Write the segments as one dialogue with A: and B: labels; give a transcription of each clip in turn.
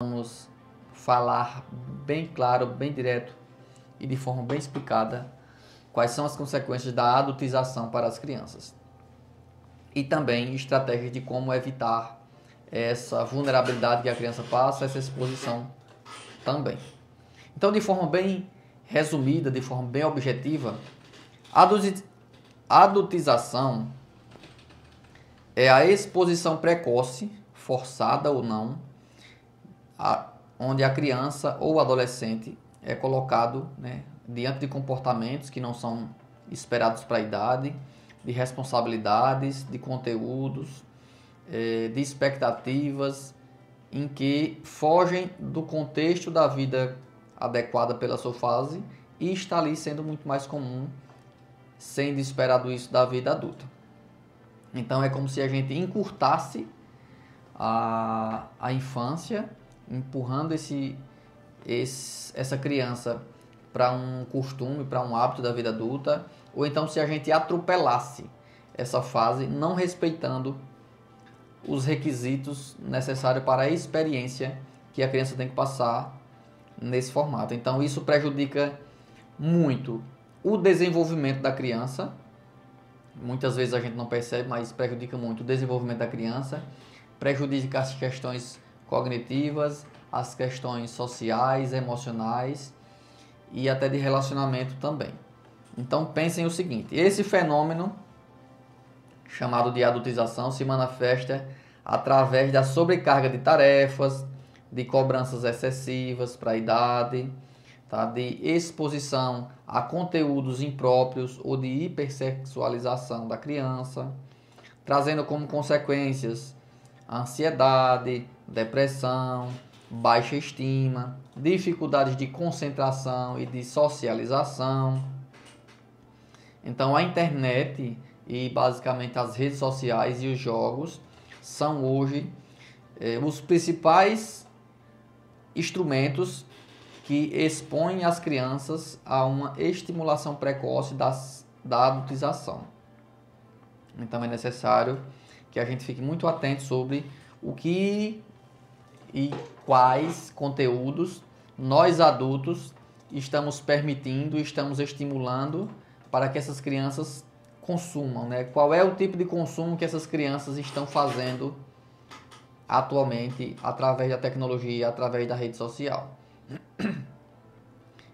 A: Vamos falar bem claro, bem direto e de forma bem explicada quais são as consequências da adultização para as crianças. E também estratégias de como evitar essa vulnerabilidade que a criança passa, essa exposição também. Então, de forma bem resumida, de forma bem objetiva, a adultização é a exposição precoce, forçada ou não, onde a criança ou adolescente é colocado, diante de comportamentos que não são esperados para a idade, de responsabilidades, de conteúdos, de expectativas em que fogem do contexto da vida adequada pela sua fase e está ali sendo muito mais comum, sendo esperado isso da vida adulta. Então é como se a gente encurtasse a infância, empurrando essa criança para um costume, para um hábito da vida adulta, ou então se a gente atropelasse essa fase, não respeitando os requisitos necessários para a experiência que a criança tem que passar nesse formato. Então isso prejudica muito o desenvolvimento da criança. Muitas vezes a gente não percebe, mas prejudica muito o desenvolvimento da criança, prejudica as questões cognitivas, as questões sociais, emocionais e até de relacionamento também. Então pensem o seguinte: esse fenômeno chamado de adultização se manifesta através da sobrecarga de tarefas, de cobranças excessivas para a idade, de exposição a conteúdos impróprios ou de hipersexualização da criança, trazendo como consequências ansiedade, depressão, baixa estima, dificuldades de concentração e de socialização. Então a internet e basicamente as redes sociais e os jogos são hoje os principais instrumentos que expõem as crianças a uma estimulação precoce da adultização. Então é necessário que a gente fique muito atento sobre o que e quais conteúdos nós adultos estamos permitindo, estamos estimulando para que essas crianças consumam, Qual é o tipo de consumo que essas crianças estão fazendo atualmente através da tecnologia, através da rede social.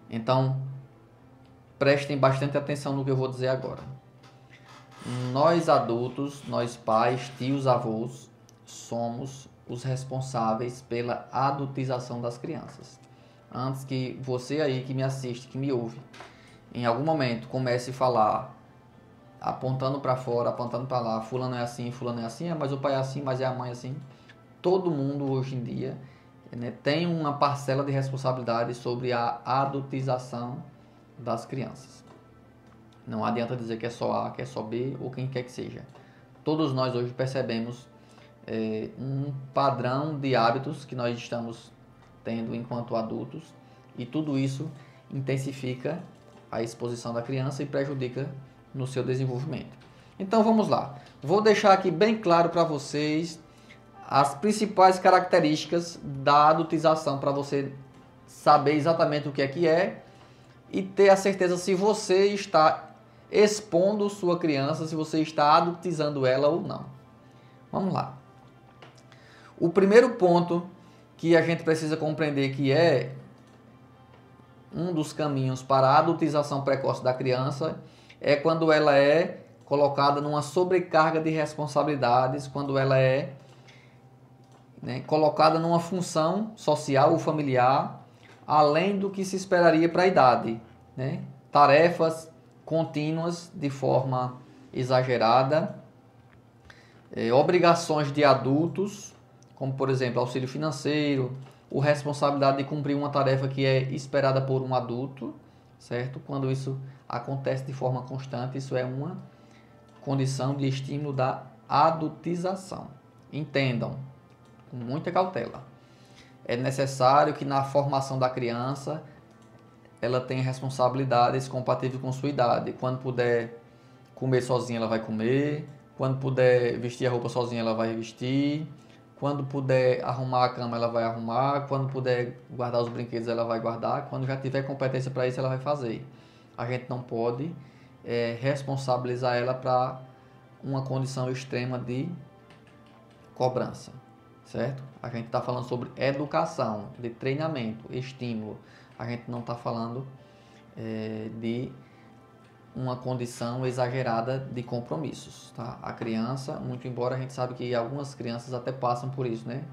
A: Então, prestem bastante atenção no que eu vou dizer agora. Nós adultos, nós pais, tios, avós, somos os responsáveis pela adultização das crianças. Antes que você aí que me assiste, que me ouve, em algum momento comece a falar, apontando para fora, apontando para lá, fulano é assim, mas o pai é assim, mas é a mãe assim. Todo mundo hoje em dia tem uma parcela de responsabilidade sobre a adultização das crianças. Não adianta dizer que é só A, que é só B ou quem quer que seja. Todos nós hoje percebemos um padrão de hábitos que nós estamos tendo enquanto adultos e tudo isso intensifica a exposição da criança e prejudica no seu desenvolvimento. Então vamos lá. Vou deixar aqui bem claro para vocês as principais características da adultização para você saber exatamente o que é e ter a certeza se você está expondo sua criança, se você está adultizando ela ou não. Vamos lá. O primeiro ponto que a gente precisa compreender que é um dos caminhos para a adultização precoce da criança é quando ela é colocada numa sobrecarga de responsabilidades, quando ela é colocada numa função social ou familiar além do que se esperaria para a idade. Tarefas contínuas de forma exagerada, obrigações de adultos, como por exemplo auxílio financeiro, ou responsabilidade de cumprir uma tarefa que é esperada por um adulto, certo? Quando isso acontece de forma constante, isso é uma condição de estímulo da adultização. Entendam, com muita cautela. É necessário que na formação da criança ela tenha responsabilidades compatíveis com sua idade. Quando puder comer sozinha, ela vai comer. Quando puder vestir a roupa sozinha, ela vai vestir. Quando puder arrumar a cama, ela vai arrumar. Quando puder guardar os brinquedos, ela vai guardar. Quando já tiver competência para isso, ela vai fazer. A gente não pode responsabilizar ela para uma condição extrema de cobrança, certo? A gente está falando sobre educação, de treinamento, estímulo. A gente não está falando de uma condição exagerada de compromissos, tá? A criança, muito embora a gente sabe que algumas crianças até passam por isso, né?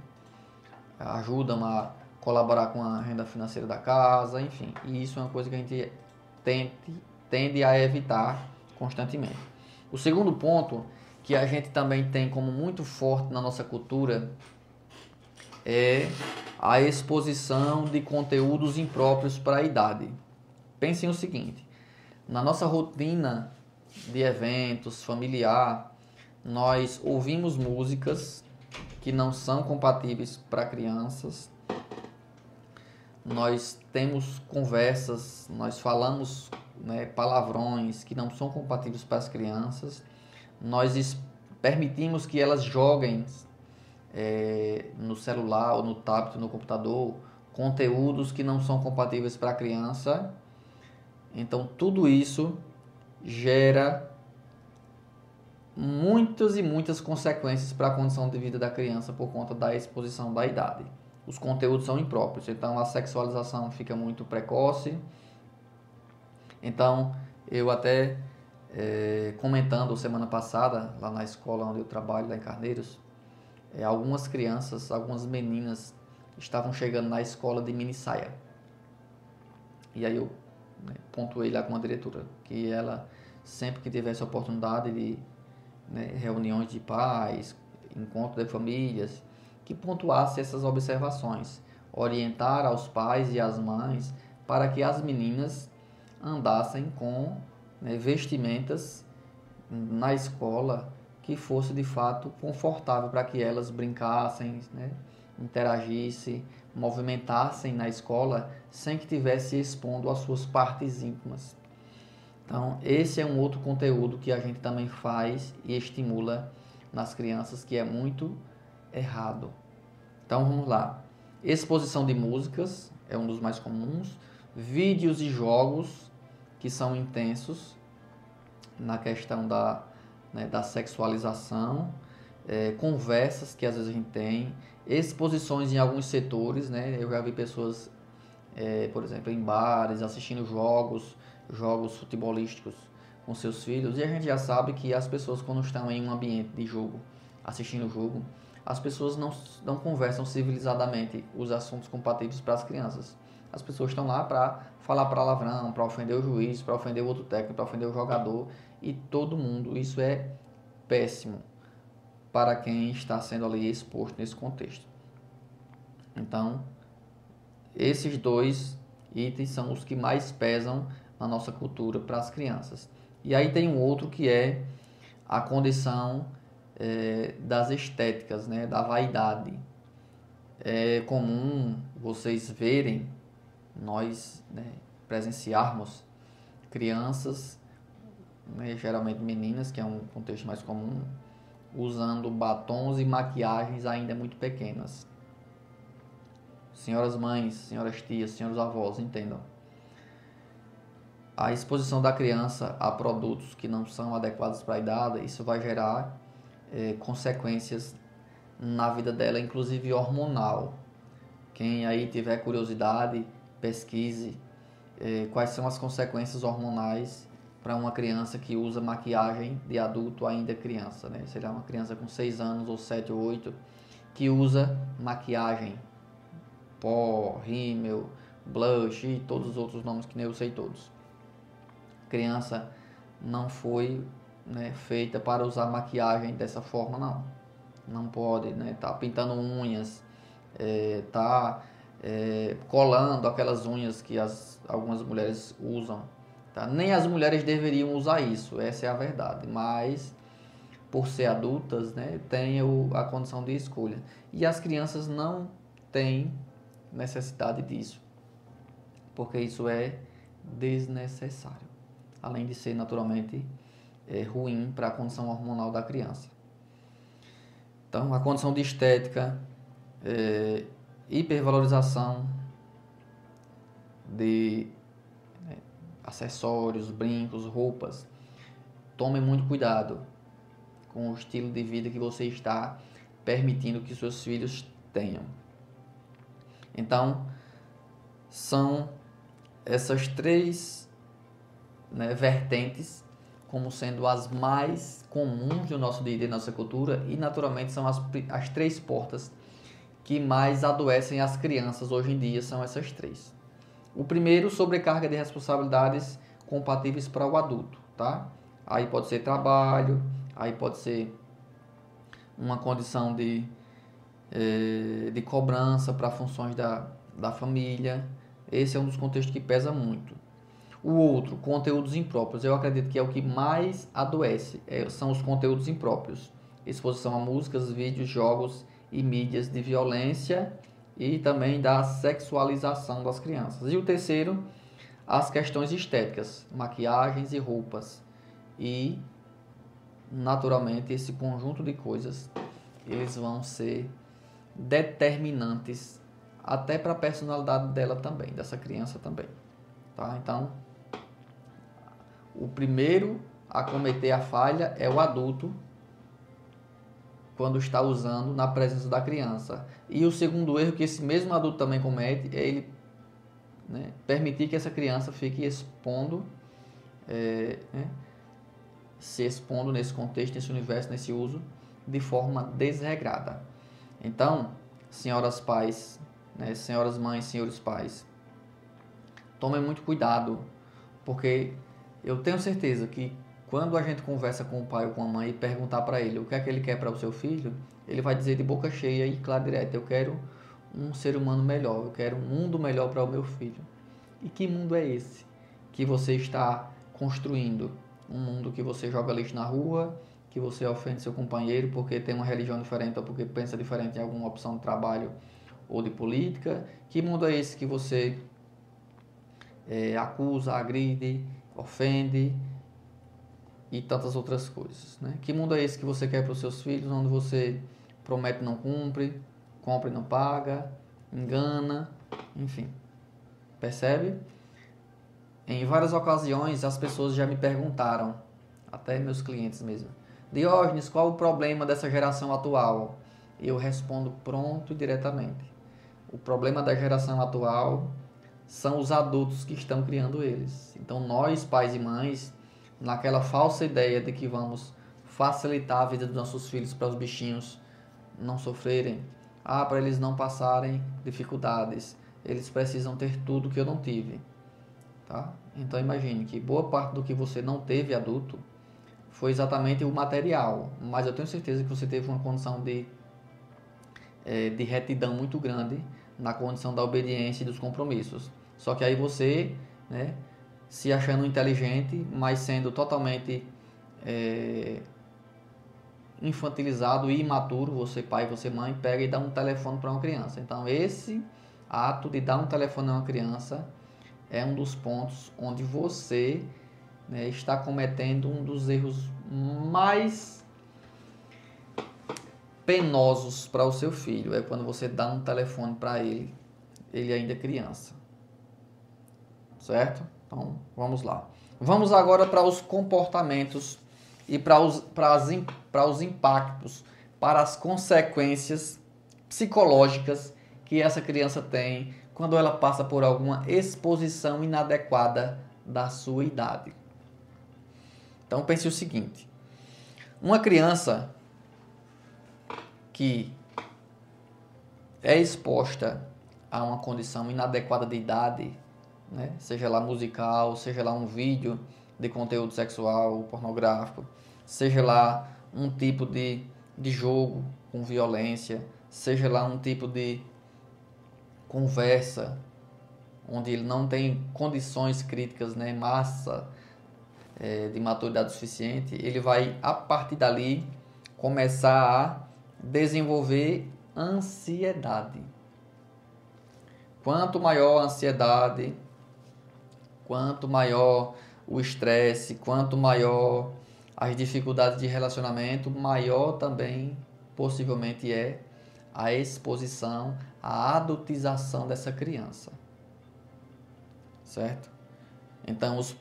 A: Ajudam a colaborar com a renda financeira da casa, enfim. E isso é uma coisa que a gente tende a evitar constantemente. O segundo ponto, que a gente também tem como muito forte na nossa cultura, é a exposição de conteúdos impróprios para a idade. Pensem o seguinte: na nossa rotina de eventos familiar, nós ouvimos músicas que não são compatíveis para crianças, nós temos conversas, nós falamos, né, palavrões que não são compatíveis para as crianças, nós permitimos que elas joguem no celular ou no tablet, no computador, conteúdos que não são compatíveis para a criança. Então, tudo isso gera muitas e muitas consequências para a condição de vida da criança por conta da exposição da idade. Os conteúdos são impróprios, então a sexualização fica muito precoce. Então, eu até comentando semana passada, lá na escola onde eu trabalho, lá em Carneiros, algumas crianças, algumas meninas estavam chegando na escola de mini saia. E aí eu pontuei lá com a diretora que ela, sempre que tivesse oportunidade de reuniões de pais, encontro de famílias, que pontuasse essas observações, orientar aos pais e às mães para que as meninas andassem com vestimentas na escola que fosse de fato confortável para que elas brincassem, interagissem, movimentassem na escola sem que tivesse expondo as suas partes íntimas. Então, esse é um outro conteúdo que a gente também faz e estimula nas crianças, que é muito errado. Então, vamos lá. Exposição de músicas é um dos mais comuns. Vídeos e jogos que são intensos na questão da sexualização. Conversas que às vezes a gente tem. Exposições em alguns setores, né? Eu já vi pessoas, por exemplo, em bares, assistindo jogos futebolísticos com seus filhos, e a gente já sabe que as pessoas, quando estão em um ambiente de jogo, assistindo o jogo, as pessoas não conversam civilizadamente os assuntos compatíveis para as crianças. As pessoas estão lá para falar palavrão, para ofender o juiz, para ofender o outro técnico, para ofender o jogador, e todo mundo. Isso é péssimo para quem está sendo ali exposto nesse contexto. Então, esses dois itens são os que mais pesam na nossa cultura para as crianças. E aí tem um outro que é a condição das estéticas, da vaidade. É comum vocês verem, nós presenciarmos crianças, geralmente meninas, que é um contexto mais comum, usando batons e maquiagens ainda muito pequenas. Senhoras mães, senhoras tias, senhores avós, entendam. A exposição da criança a produtos que não são adequados para a idade, isso vai gerar consequências na vida dela, inclusive hormonal. Quem aí tiver curiosidade, pesquise quais são as consequências hormonais para uma criança que usa maquiagem de adulto ainda criança, Seria uma criança com 6 anos ou 7 ou 8 que usa maquiagem, pó, rímel, blush e todos os outros nomes que nem eu sei todos. Criança não foi feita para usar maquiagem dessa forma, não pode, tá pintando unhas, tá colando aquelas unhas que algumas mulheres usam, tá? Nem as mulheres deveriam usar isso, essa é a verdade, mas por ser adultas, tem a condição de escolha, e as crianças não têm necessidade disso, porque isso é desnecessário, além de ser naturalmente ruim para a condição hormonal da criança. Então, a condição de estética, hipervalorização de acessórios, brincos, roupas. Tome muito cuidado com o estilo de vida que você está permitindo que seus filhos tenham. Então, são essas três, vertentes como sendo as mais comuns do nosso dia a dia, da nossa cultura, e naturalmente são as três portas que mais adoecem as crianças hoje em dia, são essas três. O primeiro, sobrecarga de responsabilidades compatíveis para o adulto, tá? Aí pode ser trabalho, aí pode ser uma condição de cobrança para funções da família. Esse é um dos contextos que pesa muito. O outro, conteúdos impróprios. Eu acredito que é o que mais adoece, são os conteúdos impróprios. Exposição a músicas, vídeos, jogos e mídias de violência e também da sexualização das crianças. E o terceiro, as questões estéticas, maquiagens e roupas. E, naturalmente, esse conjunto de coisas, eles vão ser determinantes até para a personalidade dela também, dessa criança também. Tá? Então, o primeiro a cometer a falha é o adulto, quando está usando na presença da criança. E o segundo erro que esse mesmo adulto também comete é ele permitir que essa criança fique se expondo nesse contexto, nesse universo, nesse uso, de forma desregrada. Então, senhoras pais, senhoras mães, senhores pais, tomem muito cuidado, porque eu tenho certeza que quando a gente conversa com o pai ou com a mãe e perguntar para ele o que é que ele quer para o seu filho, ele vai dizer de boca cheia e claro direto: eu quero um ser humano melhor, eu quero um mundo melhor para o meu filho. E que mundo é esse que você está construindo? Um mundo que você joga lixo na rua, que você ofende seu companheiro porque tem uma religião diferente ou porque pensa diferente em alguma opção de trabalho ou de política? Que mundo é esse que você acusa, agride, ofende e tantas outras coisas, né? Que mundo é esse que você quer para os seus filhos, onde você promete e não cumpre, compra e não paga, engana, enfim. Percebe? Em várias ocasiões as pessoas já me perguntaram, até meus clientes mesmo: Diógenes, qual o problema dessa geração atual? E eu respondo pronto e diretamente: o problema da geração atual são os adultos que estão criando eles. Então nós, pais e mães, naquela falsa ideia de que vamos facilitar a vida dos nossos filhos para os bichinhos não sofrerem, para eles não passarem dificuldades, eles precisam ter tudo que eu não tive, tá? Então imagine que boa parte do que você não teve adulto foi exatamente o material, mas eu tenho certeza que você teve uma condição de retidão muito grande na condição da obediência e dos compromissos. Só que aí você, se achando inteligente, mas sendo totalmente infantilizado e imaturo, você pai, você mãe, pega e dá um telefone para uma criança. Então esse ato de dar um telefone a uma criança é um dos pontos onde você está cometendo um dos erros mais penosos para o seu filho. É quando você dá um telefone para ele ainda é criança. Certo? Então, vamos lá. Vamos agora para os comportamentos e para os impactos, para as consequências psicológicas que essa criança tem quando ela passa por alguma exposição inadequada da sua idade. Então, pense o seguinte: uma criança que é exposta a uma condição inadequada de idade, seja lá musical, seja lá um vídeo de conteúdo sexual, pornográfico, seja lá um tipo de jogo com violência, seja lá um tipo de conversa onde ele não tem condições críticas, massa de maturidade suficiente, ele vai, a partir dali, começar a desenvolver ansiedade. Quanto maior a ansiedade, quanto maior o estresse, quanto maior as dificuldades de relacionamento, maior também possivelmente é a exposição, a adultização dessa criança, certo? Então, os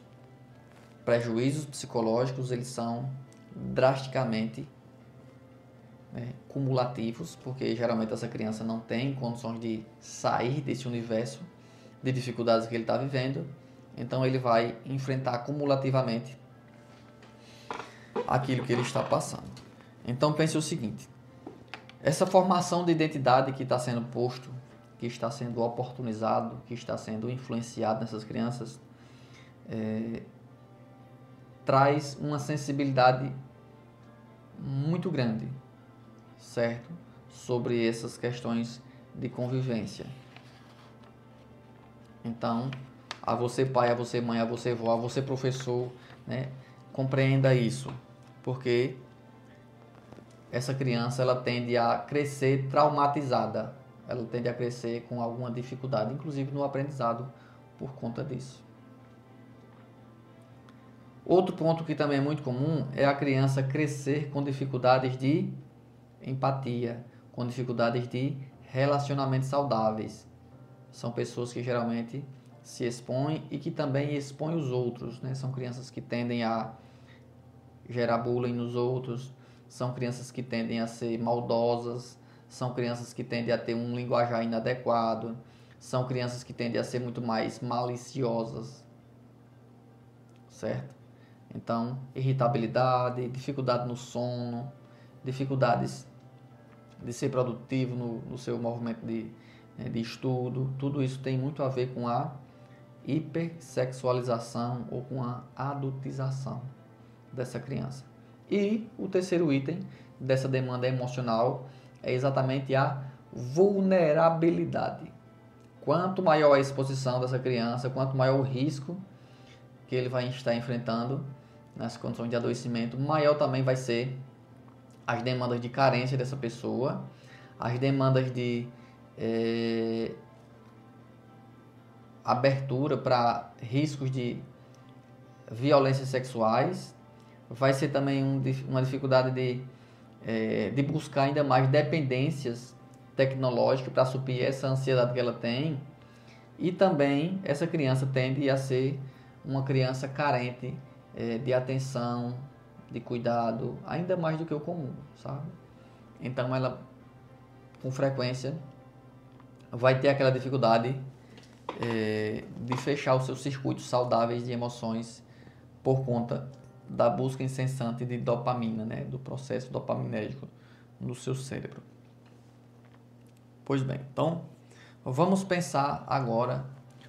A: prejuízos psicológicos, eles são drasticamente, né, cumulativos, porque geralmente essa criança não tem condições de sair desse universo de dificuldades que ele está vivendo, então ele vai enfrentar cumulativamente aquilo que ele está passando. Então pense o seguinte: essa formação de identidade que está sendo posto, que está sendo oportunizado, que está sendo influenciado nessas crianças, traz uma sensibilidade muito grande, certo? Sobre essas questões de convivência. Então, a você pai, a você mãe, a você vó, a você professor, né? Compreenda isso, porque essa criança ela tende a crescer traumatizada, ela tende a crescer com alguma dificuldade, inclusive no aprendizado, por conta disso. Outro ponto que também é muito comum é a criança crescer com dificuldades de empatia, com dificuldades de relacionamentos saudáveis. São pessoas que geralmente se expõem e que também expõem os outros, né? São crianças que tendem a gerar bullying nos outros, são crianças que tendem a ser maldosas, são crianças que tendem a ter um linguajar inadequado, são crianças que tendem a ser muito mais maliciosas, certo? Então, irritabilidade, dificuldade no sono, dificuldades de ser produtivo no seu movimento de estudo, tudo isso tem muito a ver com a hipersexualização ou com a adultização dessa criança. E o terceiro item dessa demanda emocional é exatamente a vulnerabilidade. Quanto maior a exposição dessa criança, quanto maior o risco que ele vai estar enfrentando nas condições de adoecimento, maior também vai ser as demandas de carência dessa pessoa, as demandas de abertura para riscos de violências sexuais, vai ser também uma dificuldade de buscar ainda mais dependências tecnológicas para suprir essa ansiedade que ela tem, e também essa criança tende a ser uma criança carente de atenção, de cuidado, ainda mais do que o comum, sabe? Então ela, com frequência, vai ter aquela dificuldade de fechar os seus circuitos saudáveis de emoções por conta da busca incessante de dopamina, né? Do processo dopaminérgico no seu cérebro. Pois bem, então vamos pensar agora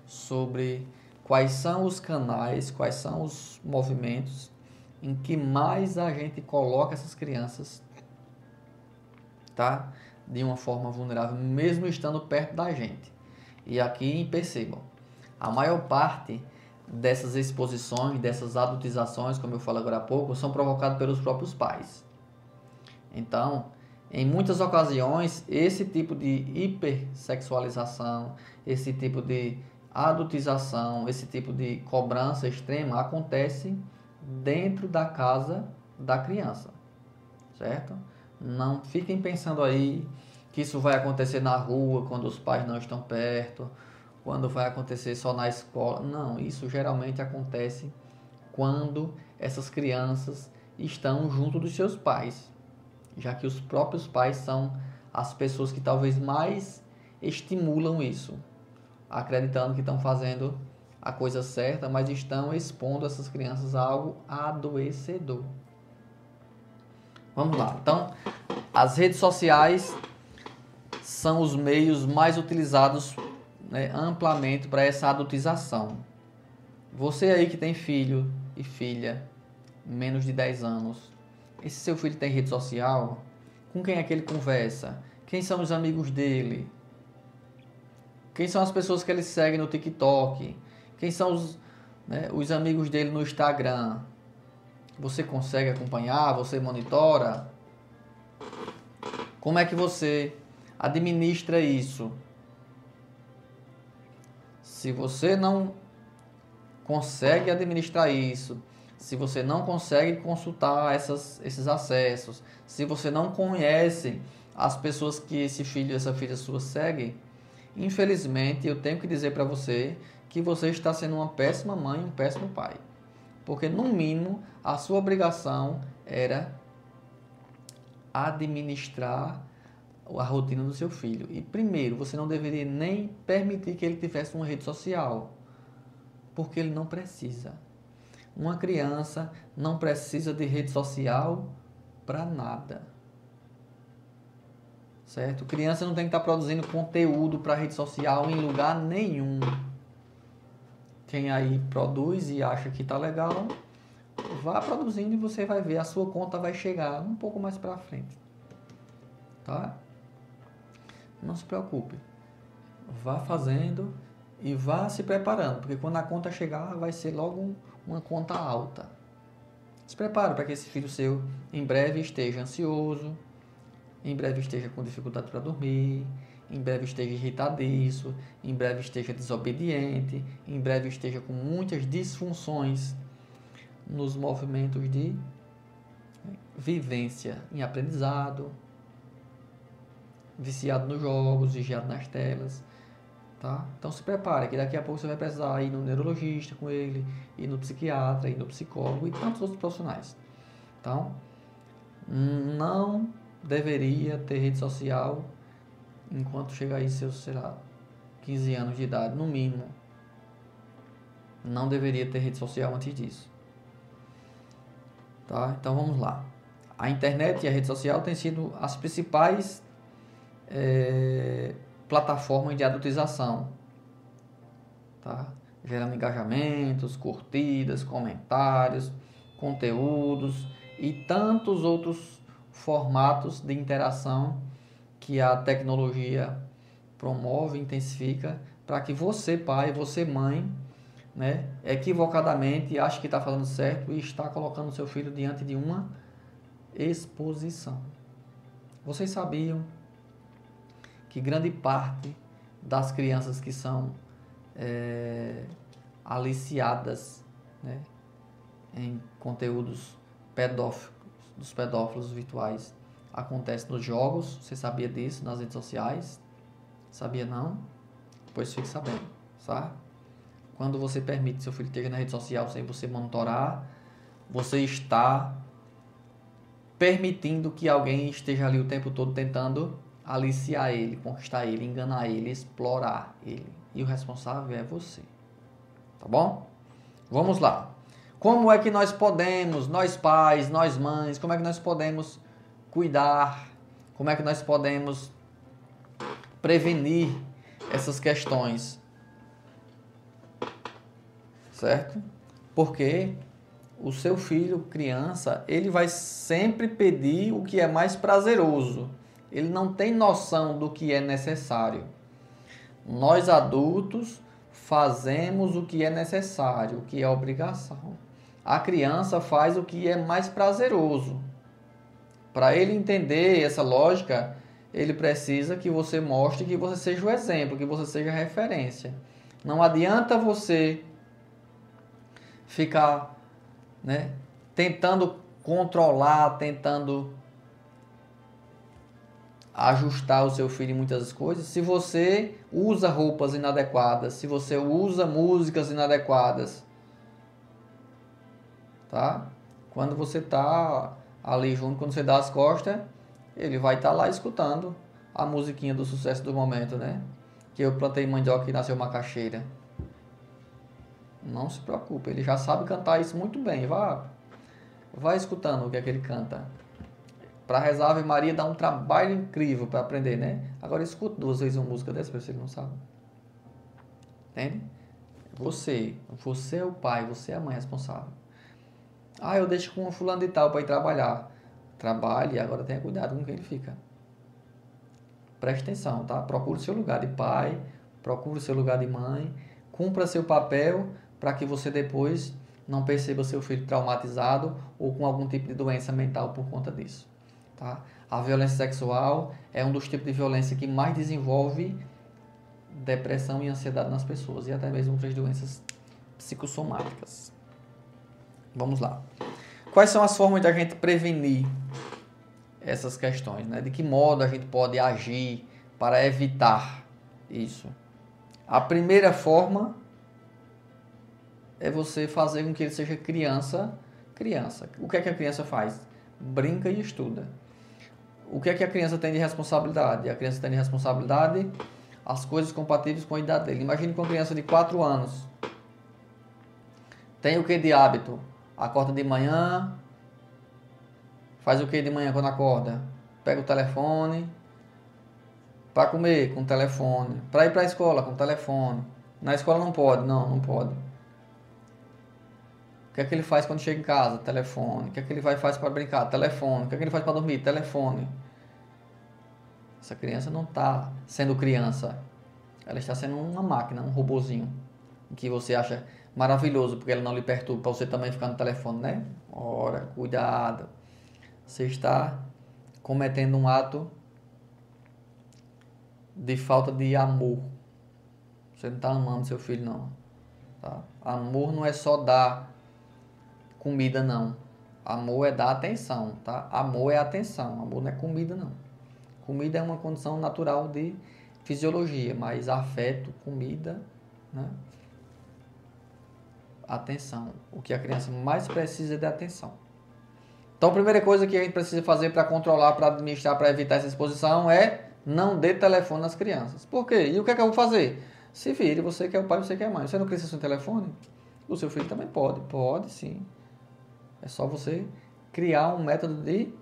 A: sobre quais são os canais, quais são os movimentos em que mais a gente coloca essas crianças, tá? De uma forma vulnerável, mesmo estando perto da gente. E aqui percebam, a maior parte dessas exposições, dessas adultizações, como eu falei agora há pouco, são provocadas pelos próprios pais. Então, em muitas ocasiões, esse tipo de hipersexualização, esse tipo de adultização, esse tipo de cobrança extrema acontece dentro da casa da criança, certo? Não fiquem pensando aí que isso vai acontecer na rua, quando os pais não estão perto, quando vai acontecer só na escola. Não, isso geralmente acontece quando essas crianças estão junto dos seus pais, já que os próprios pais são as pessoas que talvez mais estimulam isso, acreditando que estão fazendo a coisa certa, mas estão expondo essas crianças a algo adoecedor. Vamos lá. Então, as redes sociais são os meios mais utilizados, né, amplamente para essa adultização. Você aí que tem filho e filha, menos de 10 anos, esse seu filho tem rede social? Com quem é que ele conversa? Quem são os amigos dele? Quem são as pessoas que ele segue no TikTok? Quem são os amigos dele no Instagram? Você consegue acompanhar? Você monitora? Como é que você administra isso? Se você não consegue administrar isso, se você não consegue consultar esses acessos, se você não conhece as pessoas que esse filho, essa filha sua segue, infelizmente eu tenho que dizer para você que você está sendo uma péssima mãe, um péssimo pai. Porque no mínimo a sua obrigação era administrar a rotina do seu filho. E primeiro, você não deveria nem permitir que ele tivesse uma rede social, porque ele não precisa. Uma criança não precisa de rede social para nada. Certo? Criança não tem que estar produzindo conteúdo para rede social em lugar nenhum. Quem aí produz e acha que está legal, vá produzindo e você vai ver, a sua conta vai chegar um pouco mais para frente. Tá? Não se preocupe. Vá fazendo e vá se preparando, porque quando a conta chegar, vai ser logo uma conta alta. Se prepare para que esse filho seu em breve esteja ansioso, em breve esteja com dificuldade para dormir, em breve esteja irritadiço, em breve esteja desobediente, em breve esteja com muitas disfunções nos movimentos de vivência em aprendizado, viciado nos jogos, vigiado nas telas. Tá? Então se prepare, que daqui a pouco você vai precisar ir no neurologista com ele, ir no psiquiatra, ir no psicólogo e tantos outros profissionais. Então, não deveria ter rede social enquanto chegar aí seus, sei lá, 15 anos de idade, no mínimo. Não deveria ter rede social antes disso. Tá? Então vamos lá. A internet e a rede social têm sido as principais plataformas de adultização, tá? Gerando engajamentos, curtidas, comentários, conteúdos e tantos outros formatos de interação que a tecnologia promove, intensifica, para que você, pai, você, mãe, né, equivocadamente ache que está falando certo e está colocando seu filho diante de uma exposição. Vocês sabiam que grande parte das crianças que são aliciadas, né, em conteúdos pedófilos, dos pedófilos virtuais, acontece nos jogos? Você sabia disso? Nas redes sociais? Sabia não? Pois fique sabendo, sabe? Quando você permite que seu filho esteja na rede social sem você monitorar, você está permitindo que alguém esteja ali o tempo todo tentando aliciar ele, conquistar ele, enganar ele, explorar ele. E o responsável é você. Tá bom? Vamos lá. Como é que nós podemos, nós pais, nós mães, como é que nós podemos cuidar? Como é que nós podemos prevenir essas questões? Certo? Porque o seu filho, criança, ele vai sempre pedir o que é mais prazeroso. Ele não tem noção do que é necessário. Nós adultos fazemos o que é necessário, o que é obrigação. A criança faz o que é mais prazeroso. Para ele entender essa lógica, ele precisa que você mostre, que você seja o exemplo, que você seja a referência. Não adianta você ficar, né, tentando controlar, tentando ajustar o seu filho em muitas coisas, se você usa roupas inadequadas, se você usa músicas inadequadas, tá? Quando você tá ali junto, quando você dá as costas, ele vai estar lá escutando a musiquinha do sucesso do momento, né? Que eu plantei mandioca e nasceu macaxeira. Não se preocupe, ele já sabe cantar isso muito bem. Vá escutando o que é que ele canta. Para rezar Ave Maria dá um trabalho incrível para aprender, né? Agora escuta 2 vezes uma música dessa, para você que não sabe. Entende? Você é o pai, você é a mãe responsável. Ah, eu deixo com um fulano de tal para ir trabalhar. Trabalhe, agora tenha cuidado com quem ele fica. Preste atenção, tá? Procure seu lugar de pai, procure seu lugar de mãe, cumpra seu papel para que você depois não perceba seu filho traumatizado ou com algum tipo de doença mental por conta disso. Tá? A violência sexual é um dos tipos de violência que mais desenvolve depressão e ansiedade nas pessoas e até mesmo outras doenças psicossomáticas. Vamos lá. Quais são as formas de a gente prevenir essas questões, né? De que modo a gente pode agir para evitar isso? A primeira forma é você fazer com que ele seja criança. O que é que a criança faz? Brinca e estuda. O que é que a criança tem de responsabilidade? A criança tem de responsabilidade as coisas compatíveis com a idade dele. Imagine com uma criança de 4 anos. Tem o que de hábito? Acorda de manhã. Faz o que de manhã quando acorda? Pega o telefone. Para comer, com o telefone. Para ir para a escola, com o telefone. Na escola não pode. Não pode. O que é que ele faz quando chega em casa? Telefone. O que é que ele faz para brincar? Telefone. O que é que ele faz para dormir? Telefone. Essa criança não está sendo criança. Ela está sendo uma máquina, um robozinho. Que você acha maravilhoso, porque ela não lhe perturba, para você também ficar no telefone, né? Ora, cuidado. Você está cometendo um ato de falta de amor. Você não está amando seu filho, não. Tá? Amor não é só dar comida, não. Amor é dar atenção, tá? Amor é atenção. Amor não é comida, não. Comida é uma condição natural de fisiologia, mas afeto, comida, né? Atenção. O que a criança mais precisa é de atenção. Então, a primeira coisa que a gente precisa fazer para controlar, para administrar, para evitar essa exposição é não dê telefone às crianças. Por quê? E o que é que eu vou fazer? Se vire, você que é o pai, você que é a mãe. Você não cresceu sem telefone? O seu filho também pode. Pode, sim. É só você criar um método de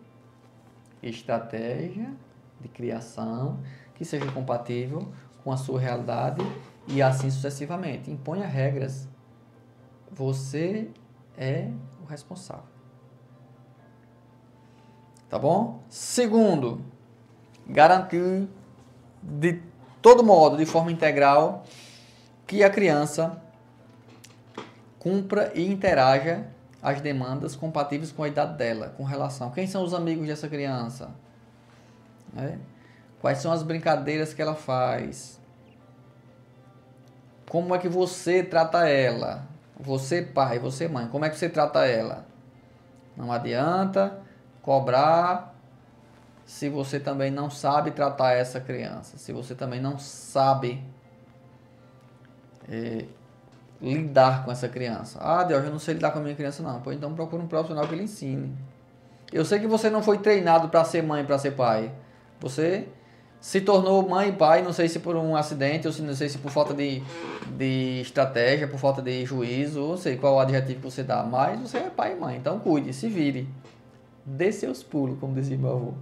A: estratégia de criação que seja compatível com a sua realidade e assim sucessivamente. Imponha regras. Você é o responsável. Tá bom? Segundo, garantir de todo modo, de forma integral, que a criança cumpra e interaja as demandas compatíveis com a idade dela, com relação. Quem são os amigos dessa criança? Né? Quais são as brincadeiras que ela faz? Como é que você trata ela? Você pai, você mãe, como é que você trata ela? Não adianta cobrar se você também não sabe tratar essa criança, se você também não sabe lidar com essa criança. Ah, Deus, eu não sei lidar com a minha criança não. Pois então procura um profissional que lhe ensine. Eu sei que você não foi treinado para ser mãe, para ser pai. Você se tornou mãe e pai, não sei se por um acidente, ou não sei se por falta de estratégia, por falta de juízo, não sei qual o adjetivo que você dá, mas você é pai e mãe, então cuide, se vire. Dê seus pulos, como dizia meu avô.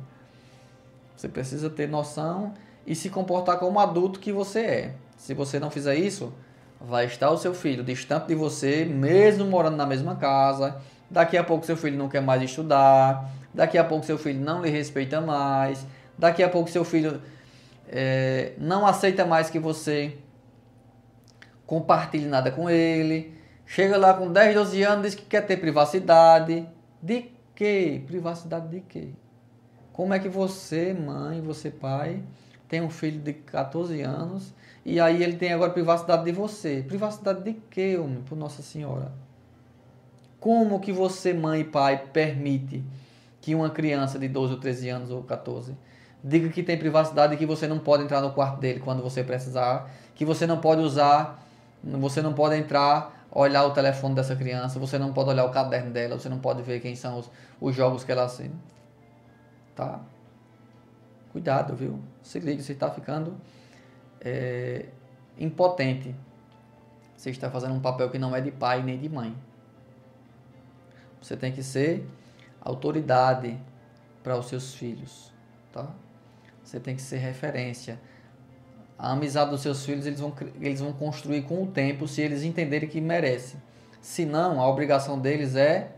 A: Você precisa ter noção e se comportar como adulto que você é. Se você não fizer isso, vai estar o seu filho distante de você, mesmo morando na mesma casa. Daqui a pouco seu filho não quer mais estudar. Daqui a pouco seu filho não lhe respeita mais. Daqui a pouco seu filho não aceita mais que você compartilhe nada com ele. Chega lá com 10, 12 anos, diz que quer ter privacidade. De quê? Privacidade de quê? Como é que você, mãe, você, pai, tem um filho de 14 anos e aí ele tem agora privacidade de você? Privacidade de quê, homem, por Nossa Senhora? Como que você, mãe e pai, permite que uma criança de 12 ou 13 anos ou 14 diga que tem privacidade e que você não pode entrar no quarto dele quando você precisar, que você não pode usar, você não pode entrar, olhar o telefone dessa criança, você não pode olhar o caderno dela, você não pode ver quem são os jogos que ela assina. Tá? Cuidado, viu? Se liga, você está ficando impotente. Você está fazendo um papel que não é de pai nem de mãe. Você tem que ser autoridade para os seus filhos, tá? Você tem que ser referência. A amizade dos seus filhos eles vão construir com o tempo se eles entenderem que merecem. Se não, a obrigação deles é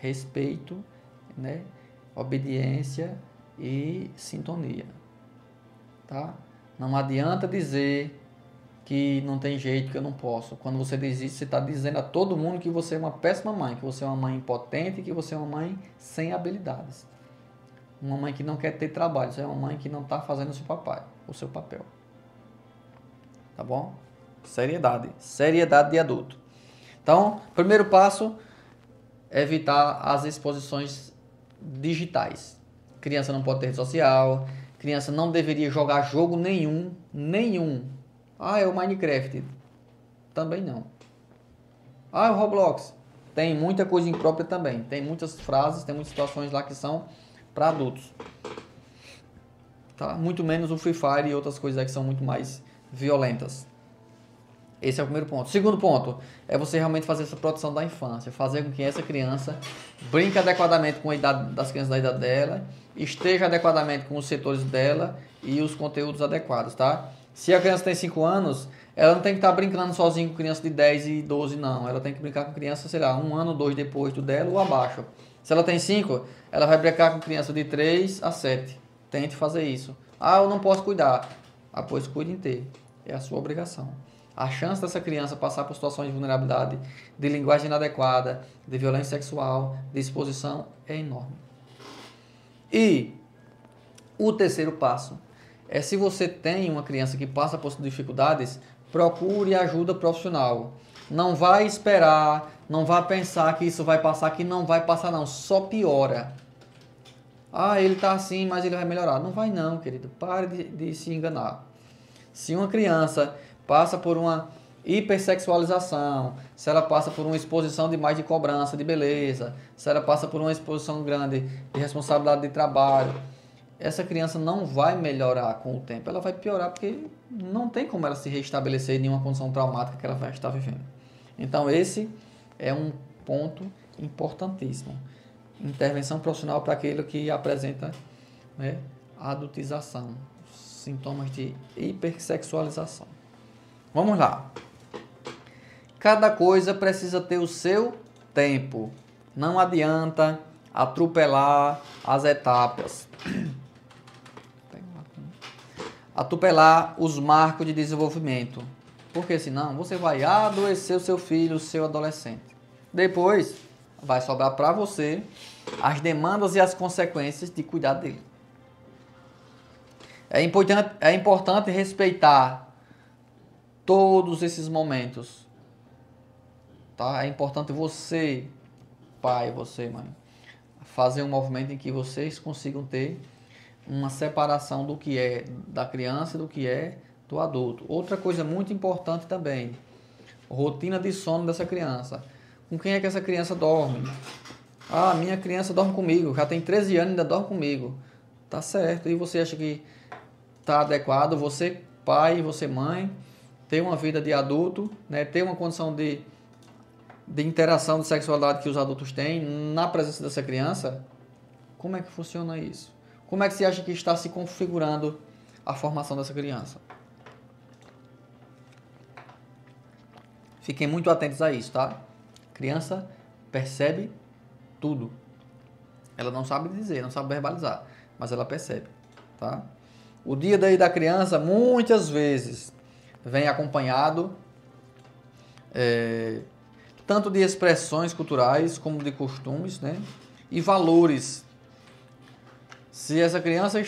A: respeito, né? Obediência e sintonia, tá? Não adianta dizer que não tem jeito, que eu não posso. Quando você diz isso, você está dizendo a todo mundo que você é uma péssima mãe, que você é uma mãe impotente, que você é uma mãe sem habilidades. Uma mãe que não quer ter trabalho, você é uma mãe que não está fazendo o seu papel. Tá bom? Seriedade de adulto. Então, primeiro passo, evitar as exposições digitais. Criança não pode ter rede social, criança não deveria jogar jogo nenhum. Ah, é o Minecraft. Também não. Ah, é o Roblox. Tem muita coisa imprópria também. Tem muitas frases, tem muitas situações lá que são para adultos. Tá? Muito menos o Free Fire e outras coisas que são muito mais violentas. Esse é o primeiro ponto. Segundo ponto é você realmente fazer essa proteção da infância. Fazer com que essa criança brinque adequadamente com a idade das crianças da idade dela, esteja adequadamente com os setores dela e os conteúdos adequados, tá? Se a criança tem 5 anos, ela não tem que estar brincando sozinha com criança de 10 e 12, não. Ela tem que brincar com criança, sei lá, 1 ano, 2 depois do dela ou abaixo. Se ela tem 5, ela vai brincar com criança de 3 a 7. Tente fazer isso. Ah, eu não posso cuidar. Ah, pois cuide em ter. É a sua obrigação. A chance dessa criança passar por situações de vulnerabilidade, de linguagem inadequada, de violência sexual, de exposição é enorme. E o terceiro passo é, se você tem uma criança que passa por dificuldades, procure ajuda profissional. Não vai esperar, não vai pensar que isso vai passar, que não vai passar não, só piora. Ah, ele está assim, mas ele vai melhorar. Não vai não, querido. Pare de se enganar. Se uma criança passa por uma hipersexualização, se ela passa por uma exposição demais de cobrança, de beleza, se ela passa por uma exposição grande de responsabilidade de trabalho, essa criança não vai melhorar com o tempo. Ela vai piorar porque não tem como ela se restabelecer em nenhuma condição traumática que ela vai estar vivendo. Então esse é um ponto importantíssimo. Intervenção profissional para aquele que apresenta, né, adultização, sintomas de hipersexualização. Vamos lá. Cada coisa precisa ter o seu tempo. Não adianta atropelar as etapas. Atropelar os marcos de desenvolvimento. Porque senão você vai adoecer o seu filho, o seu adolescente. Depois vai sobrar para você as demandas e as consequências de cuidar dele. É importante respeitar todos esses momentos. Tá? É importante você, pai, você, mãe, fazer um movimento em que vocês consigam ter uma separação do que é da criança e do que é do adulto. Outra coisa muito importante também, rotina de sono dessa criança. Com quem é que essa criança dorme? Ah, minha criança dorme comigo, já tem 13 anos e ainda dorme comigo. Tá certo. E você acha que tá adequado você, pai, você, mãe, ter uma vida de adulto, né, ter uma condição de interação de sexualidade que os adultos têm na presença dessa criança? Como é que funciona isso? Como é que você acha que está se configurando a formação dessa criança? Fiquem muito atentos a isso, tá? Criança percebe tudo. Ela não sabe dizer, não sabe verbalizar, mas ela percebe, tá? O dia daí da criança, muitas vezes, vem acompanhado tanto de expressões culturais como de costumes, né, e valores. Se essa criança,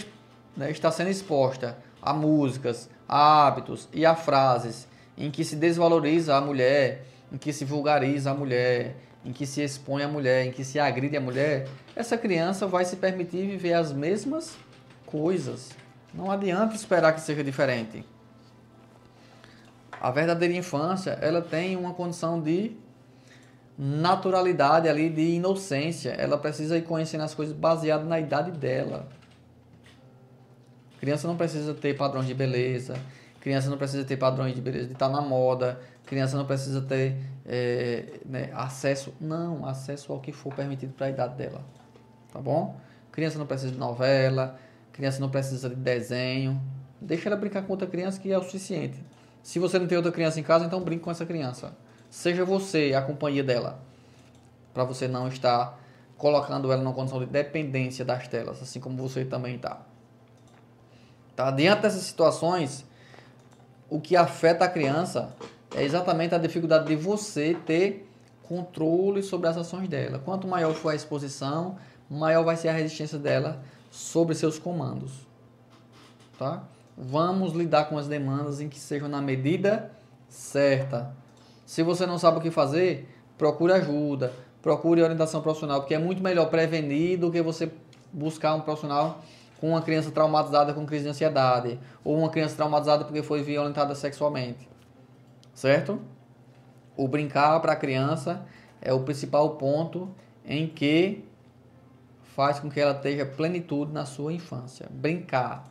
A: né, está sendo exposta a músicas, a hábitos e a frases em que se desvaloriza a mulher, em que se vulgariza a mulher, em que se expõe a mulher, em que se agride a mulher, essa criança vai se permitir viver as mesmas coisas. Não adianta esperar que seja diferente. A verdadeira infância, ela tem uma condição de naturalidade ali, de inocência. Ela precisa ir conhecendo as coisas baseado na idade dela. Criança não precisa ter padrões de beleza. Criança não precisa ter padrões de beleza de estar na moda. Criança não precisa ter acesso ao que for permitido para a idade dela. Tá bom? Criança não precisa de novela. Criança não precisa de desenho. Deixa ela brincar com outra criança que é o suficiente. Se você não tem outra criança em casa, então brinque com essa criança. Seja você a companhia dela. Para você não estar colocando ela numa condição de dependência das telas, assim como você também está. Tá? Diante dessas situações, o que afeta a criança é exatamente a dificuldade de você ter controle sobre as ações dela. Quanto maior for a exposição, maior vai ser a resistência dela sobre seus comandos. Tá? Vamos lidar com as demandas em que sejam na medida certa. Se você não sabe o que fazer, procure ajuda, procure orientação profissional, porque é muito melhor prevenir do que você buscar um profissional com uma criança traumatizada com crise de ansiedade, ou uma criança traumatizada porque foi violentada sexualmente, certo? O brincar para a criança é o principal ponto em que faz com que ela tenha plenitude na sua infância. Brincar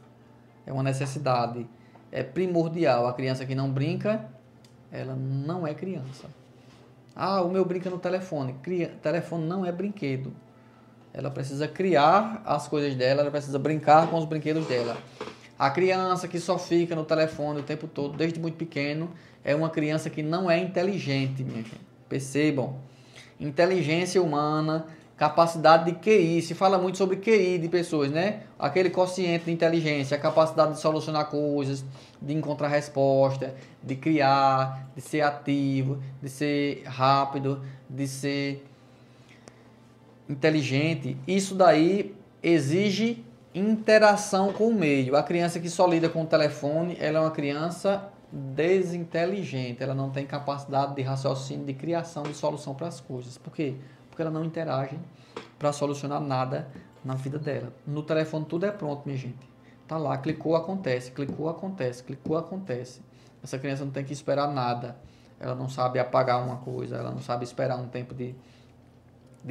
A: é uma necessidade, é primordial. A criança que não brinca, ela não é criança. Ah, o meu brinca no telefone. Telefone não é brinquedo. Ela precisa criar as coisas dela, ela precisa brincar com os brinquedos dela. A criança que só fica no telefone o tempo todo, desde muito pequeno, é uma criança que não é inteligente, minha gente. Percebam. Inteligência humana, capacidade de QI. Se fala muito sobre QI de pessoas, né? Aquele quociente de inteligência, a capacidade de solucionar coisas, de encontrar resposta, de criar, de ser ativo, de ser rápido, de ser inteligente. Isso daí exige interação com o meio. A criança que só lida com o telefone, ela é uma criança desinteligente. Ela não tem capacidade de raciocínio, de criação, de solução para as coisas. Por quê? Porque ela não interage para solucionar nada na vida dela. No telefone tudo é pronto, minha gente. Tá lá, clicou, acontece, clicou, acontece, clicou, acontece. Essa criança não tem que esperar nada. Ela não sabe apagar uma coisa, ela não sabe esperar um tempo de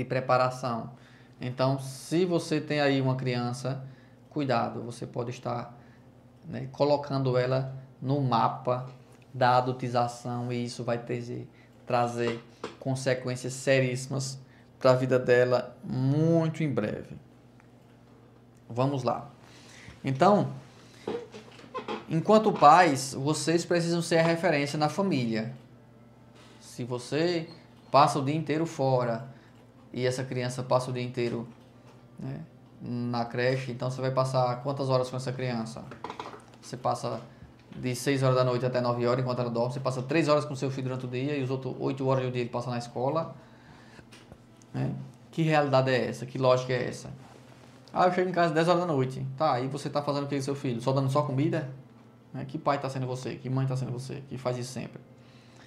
A: preparação. Então, se você tem aí uma criança, cuidado, você pode estar, né, colocando ela no mapa da adultização e isso vai trazer consequências seríssimas para a vida dela muito em breve. Vamos lá. Então, enquanto pais, vocês precisam ser a referência na família. Se você passa o dia inteiro fora e essa criança passa o dia inteiro, né, na creche, então você vai passar quantas horas com essa criança? Você passa de 6 horas da noite até 9 horas enquanto ela dorme, você passa 3 horas com seu filho durante o dia e os outros 8 horas do dia ele passa na escola, né? Que realidade é essa? Que lógica é essa? Ah, eu chego em casa às 10 horas da noite. Tá, e você tá fazendo o que com seu filho? Só dando só comida? Né? Que pai tá sendo você? Que mãe tá sendo você? Que faz isso sempre?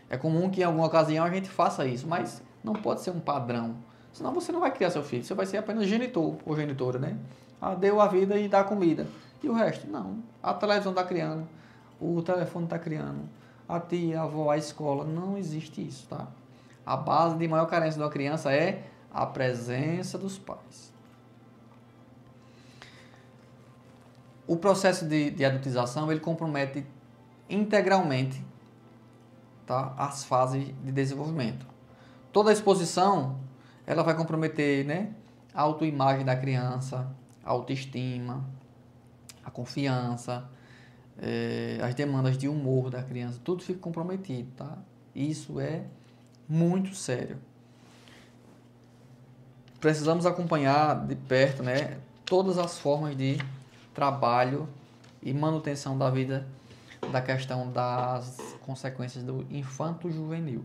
A: É comum que em alguma ocasião a gente faça isso, mas não pode ser um padrão. Senão você não vai criar seu filho, você vai ser apenas genitor ou genitora, né? Ah, deu a vida e dá comida. E o resto? Não. A televisão está criando, o telefone está criando, a tia, a avó, a escola. Não existe isso, tá? A base de maior carência de uma criança é a presença dos pais. O processo de adultização, ele compromete integralmente, tá, as fases de desenvolvimento. Toda a exposição, ela vai comprometer, né, a autoimagem da criança, a autoestima, a confiança, as demandas de humor da criança, tudo fica comprometido, tá? Isso é muito sério. Precisamos acompanhar de perto, né, todas as formas de trabalho e manutenção da vida, da questão das consequências do infanto-juvenil.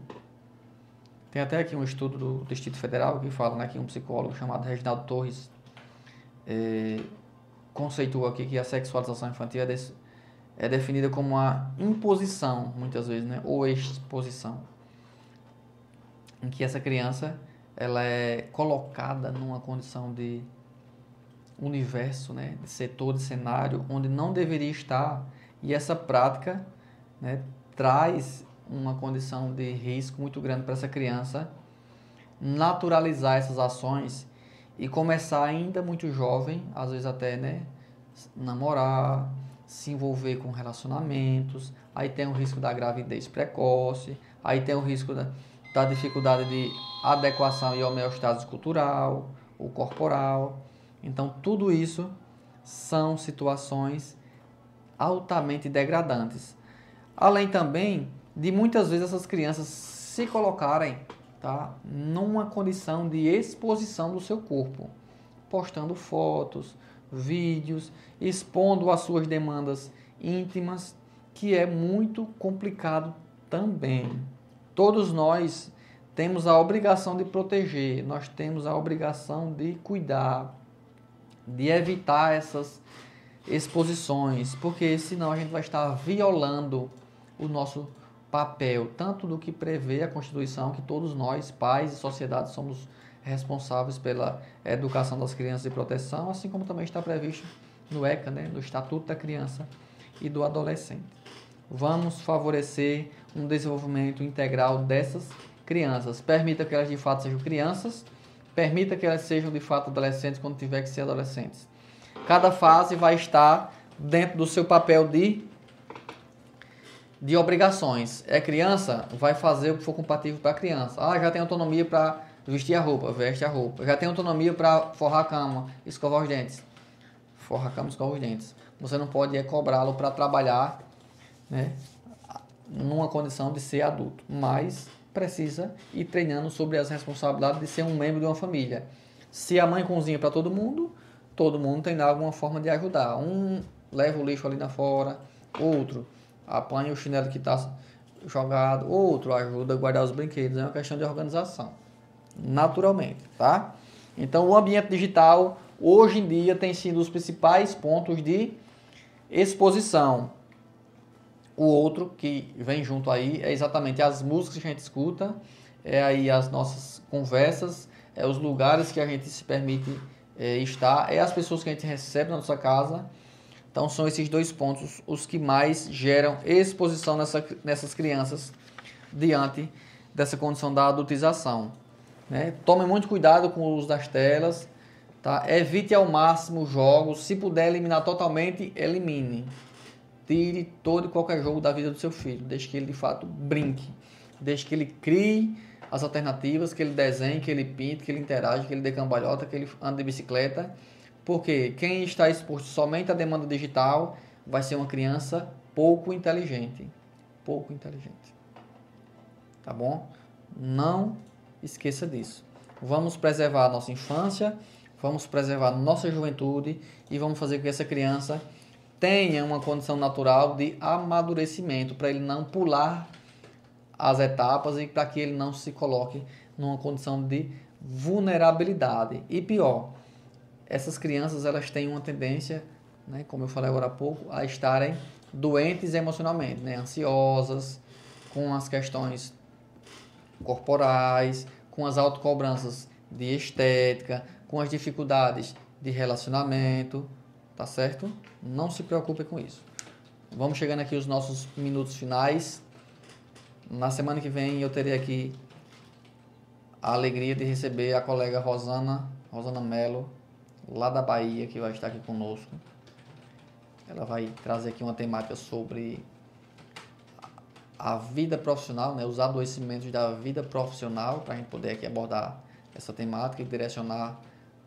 A: Tem até aqui um estudo do Distrito Federal que fala, né, que um psicólogo chamado Reginaldo Torres conceitua aqui que a sexualização infantil é definida como uma imposição, muitas vezes, né, ou exposição, em que essa criança ela é colocada numa condição de universo, né, de setor, de cenário, onde não deveria estar, e essa prática, né, traz uma condição de risco muito grande para essa criança naturalizar essas ações e começar ainda muito jovem, às vezes até, né, namorar, se envolver com relacionamentos, aí tem o risco da gravidez precoce, aí tem o risco da dificuldade de adequação e homeostase cultural ou corporal. Então, tudo isso são situações altamente degradantes. Além também de muitas vezes essas crianças se colocarem, tá, numa condição de exposição do seu corpo, postando fotos, vídeos, expondo as suas demandas íntimas, que é muito complicado também. Todos nós temos a obrigação de proteger, nós temos a obrigação de cuidar, de evitar essas exposições, porque senão a gente vai estar violando o nosso papel, tanto do que prevê a Constituição, que todos nós, pais e sociedade, somos responsáveis pela educação das crianças e proteção, assim como também está previsto no ECA, né, no Estatuto da Criança e do Adolescente. Vamos favorecer um desenvolvimento integral dessas crianças. Permita que elas de fato sejam crianças, permita que elas sejam de fato adolescentes quando tiver que ser adolescentes. Cada fase vai estar dentro do seu papel de obrigações. É criança, vai fazer o que for compatível para a criança. Já tem autonomia para vestir a roupa, veste a roupa. Já tem autonomia para forrar a cama, escovar os dentes. Forra a cama, escova os dentes. Você não pode cobrá-lo para trabalhar, né, numa condição de ser adulto, mas precisa ir treinando sobre as responsabilidades de ser um membro de uma família. Se a mãe cozinha para todo mundo tem alguma forma de ajudar. Um leva o lixo ali na fora, outro apanha o chinelo que está jogado, outro ajuda a guardar os brinquedos. É uma questão de organização, naturalmente, tá? Então, o ambiente digital, hoje em dia, tem sido os principais pontos de exposição. O outro que vem junto aí é exatamente as músicas que a gente escuta, é aí as nossas conversas, é os lugares que a gente se permite estar, é as pessoas que a gente recebe na nossa casa. Então são esses dois pontos os que mais geram exposição nessas crianças diante dessa condição da adultização, né? Tome muito cuidado com o uso das telas, tá? Evite ao máximo jogos, se puder eliminar totalmente, elimine. Tire todo e qualquer jogo da vida do seu filho, desde que ele de fato brinque, desde que ele crie as alternativas, que ele desenhe, que ele pinte, que ele interaja, que ele dê cambalhota, que ele ande de bicicleta, porque quem está exposto somente à demanda digital vai ser uma criança pouco inteligente, tá bom? Não esqueça disso. Vamos preservar a nossa infância, vamos preservar a nossa juventude e vamos fazer com que essa criança tenha uma condição natural de amadurecimento, para ele não pular as etapas e para que ele não se coloque numa condição de vulnerabilidade. E pior, essas crianças elas têm uma tendência, né, como eu falei agora há pouco, a estarem doentes emocionalmente, né, ansiosas, com as questões corporais, com as autocobranças de estética, com as dificuldades de relacionamento, tá certo? Não se preocupe com isso. Vamos chegando aqui aos nossos minutos finais. Na semana que vem eu terei aqui a alegria de receber a colega Rosana Mello, lá da Bahia, que vai estar aqui conosco. Ela vai trazer aqui uma temática sobre a vida profissional, né, os adoecimentos da vida profissional, para a gente poder aqui abordar essa temática e direcionar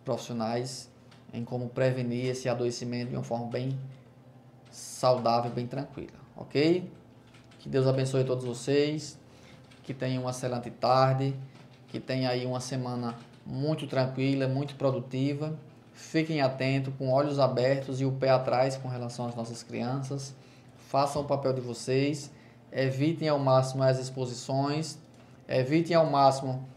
A: profissionais em como prevenir esse adoecimento de uma forma bem saudável, bem tranquila, ok? Que Deus abençoe a todos vocês, que tenham uma excelente tarde, que tenham aí uma semana muito tranquila, muito produtiva. Fiquem atentos, com olhos abertos e o pé atrás com relação às nossas crianças. Façam o papel de vocês, evitem ao máximo as exposições, evitem ao máximo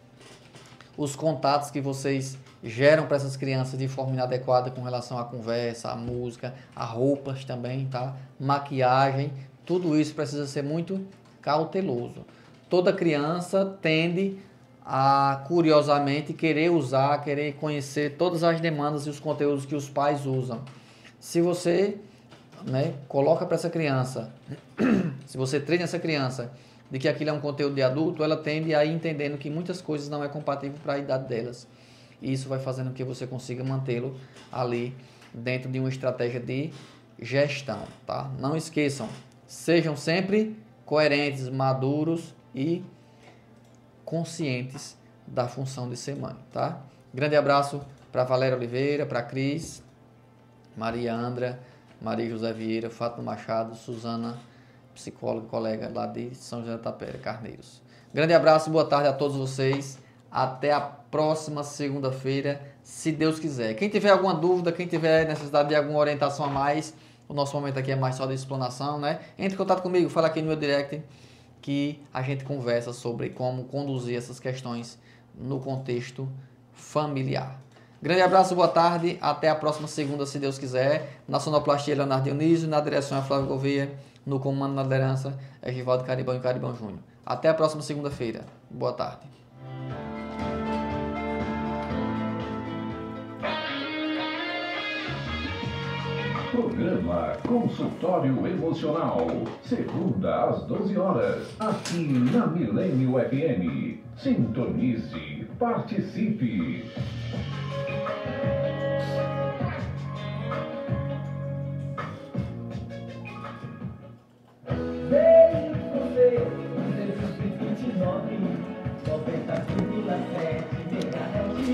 A: os contatos que vocês geram para essas crianças de forma inadequada com relação à conversa, à música, a roupas também, tá? Maquiagem, tudo isso precisa ser muito cauteloso. Toda criança tende a, curiosamente, querer usar, querer conhecer todas as demandas e os conteúdos que os pais usam. Se você, né, coloca para essa criança, se você treina essa criança de que aquilo é um conteúdo de adulto, ela tende a ir entendendo que muitas coisas não é compatível para a idade delas. E isso vai fazendo com que você consiga mantê-lo ali dentro de uma estratégia de gestão, tá? Não esqueçam, sejam sempre coerentes, maduros e conscientes da função de ser mãe, tá? Grande abraço para Valéria Oliveira, para Cris, Maria Andra, Maria José Vieira, Fátima Machado, Suzana, psicóloga e colega lá de São José da Tapera, Carneiros. Grande abraço, boa tarde a todos vocês. Até a próxima segunda-feira, se Deus quiser. Quem tiver alguma dúvida, quem tiver necessidade de alguma orientação a mais, o nosso momento aqui é mais só de explanação, né? Entre em contato comigo, fala aqui no meu direct que a gente conversa sobre como conduzir essas questões no contexto familiar. Grande abraço, boa tarde, até a próxima segunda, se Deus quiser. Na sonoplastia, Leonardo Dionísio, na direção é Flávio Gouveia. No comando na liderança, Egivaldo Caribão e Caribão Júnior. Até a próxima segunda-feira. Boa tarde.
B: Programa Consultório Emocional, segunda às 12 horas, aqui na Milênio FM. Sintonize, participe.
C: Veio você, 229, 90,7 MHz,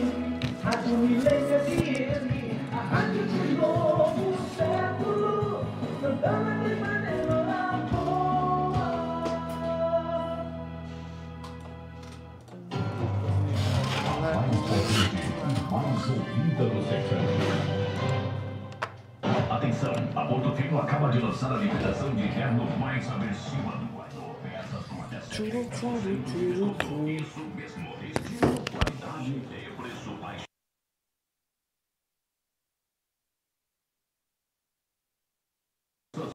C: Rádio Milênio FM, a rádio de novo século, Santana de Maneira Boa.
B: A mais potente e mais ouvida do sertão. Atenção, a Portofino acaba de lançar a liquidação de inverno mais agressiva do ano. Peças com até 70% de desconto. Isso mesmo, estilo, qualidade e preço baixo.